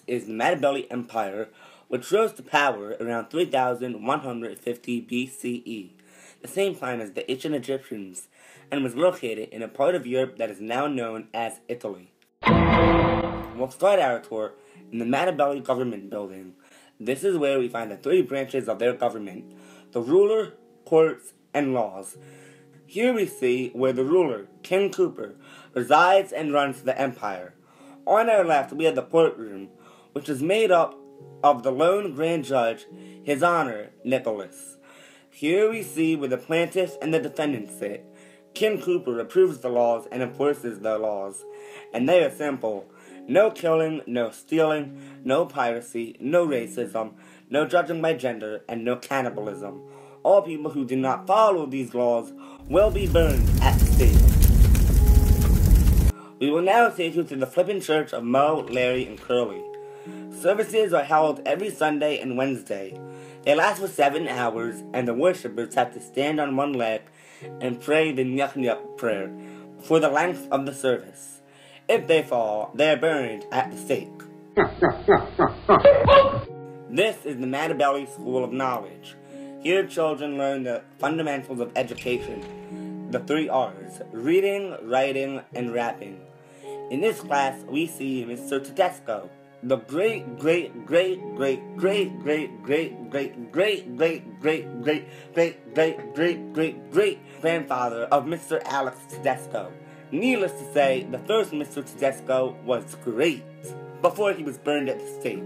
is the Mattobelli Empire, which rose to power around 3150 BCE, the same time as the ancient Egyptians, and was located in a part of Europe that is now known as Italy. We'll start our tour in the Mattobelli government building. This is where we find the three branches of their government: the ruler, courts, and laws. Here we see where the ruler, King Cooper, resides and runs the empire. On our left, we have the courtroom, which is made up of the lone grand judge, His Honor, Nicholas. Here we see where the plaintiffs and the defendants sit. King Cooper approves the laws and enforces the laws, and they are simple: no killing, no stealing, no piracy, no racism, no judging by gender, and no cannibalism. All people who do not follow these laws will be burned at the stake. We will now take you to the flippin' church of Mo, Larry, and Curly. Services are held every Sunday and Wednesday. They last for 7 hours, and the worshippers have to stand on one leg and pray the nyuk-nyuk prayer for the length of the service. If they fall, they are burned at the stake. This is the Mattobelli School of Knowledge. Here children learn the fundamentals of education, the 3 R's: reading, writing, and rapping. In this class, we see Mr. Tedesco, the great grandfather of Mr. Alex Tedesco. Needless to say, the first Mr. Tedesco was great, before he was burned at the stake.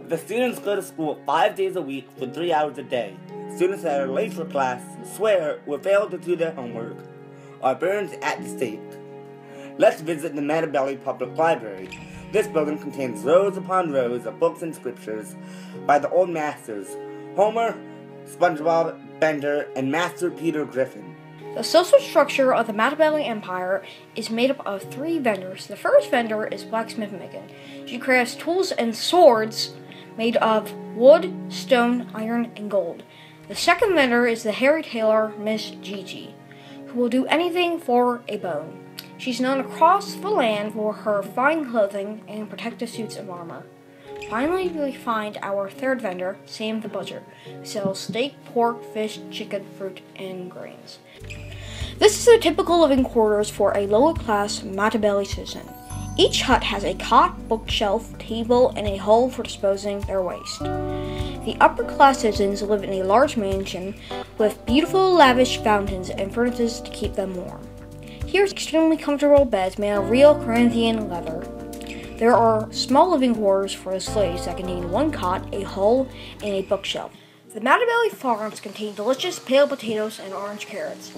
The students go to school 5 days a week for 3 hours a day. Students that are late for class, swear, or fail to do their homework, are burned at the stake. Let's visit the Mattobelli Public Library. This building contains rows upon rows of books and scriptures by the old masters: Homer, SpongeBob, Bender, and Master Peter Griffin. The social structure of the Mattobelli Empire is made up of 3 vendors. The first vendor is Blacksmith Megan. She crafts tools and swords made of wood, stone, iron, and gold. The second vendor is the hairy tailor, Miss Gigi, who will do anything for a bone. She's known across the land for her fine clothing and protective suits of armor. Finally, we find our third vendor, Sam the Butcher, who sells steak, pork, fish, chicken, fruit, and grains. This is a typical living quarters for a lower-class Mattobelli citizen. Each hut has a cot, bookshelf, table, and a hole for disposing their waste. The upper-class citizens live in a large mansion with beautiful, lavish fountains and furnaces to keep them warm. Here's extremely comfortable beds made of real Corinthian leather. There are small living quarters for the slaves that contain 1 cot, a hole, and a bookshelf. The Mattobelli farms contain delicious pale potatoes and orange carrots.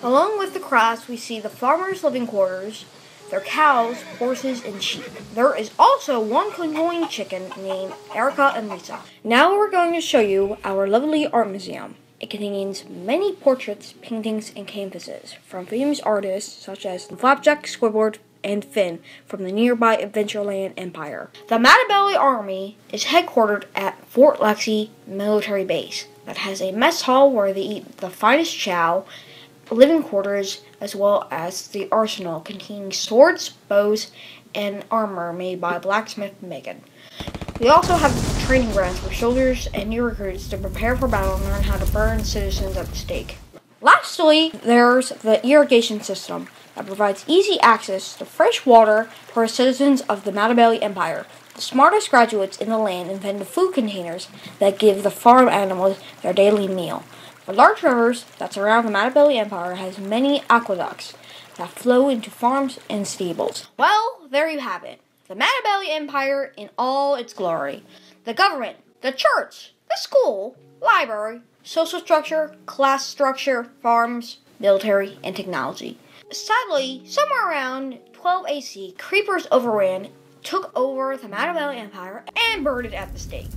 Along with the crafts, we see the farmers' living quarters, their cows, horses, and sheep. There is also 1 conjoined chicken named Erica and Lisa. Now we're going to show you our lovely art museum. It contains many portraits, paintings, and canvases from famous artists such as Flapjack, Squidward, and Finn from the nearby Adventureland Empire. The Mattobelli Army is headquartered at Fort Lexi Military Base that has a mess hall where they eat the finest chow, living quarters, as well as the arsenal containing swords, bows, and armor made by Blacksmith Megan. We also have training grounds for soldiers and new recruits to prepare for battle and learn how to burn citizens at the stake. Lastly, there's the irrigation system that provides easy access to fresh water for citizens of the Mattobelli Empire. The smartest graduates in the land invented food containers that give the farm animals their daily meal. The large rivers that surround the Mattobelli Empire has many aqueducts that flow into farms and stables. Well, there you have it. The Mattobelli Empire in all its glory. The government, the church, the school, library, social structure, class structure, farms, military, and technology. Sadly, somewhere around 12 AC, creepers overran, took over the Mattobelli Empire, and burned it at the stake.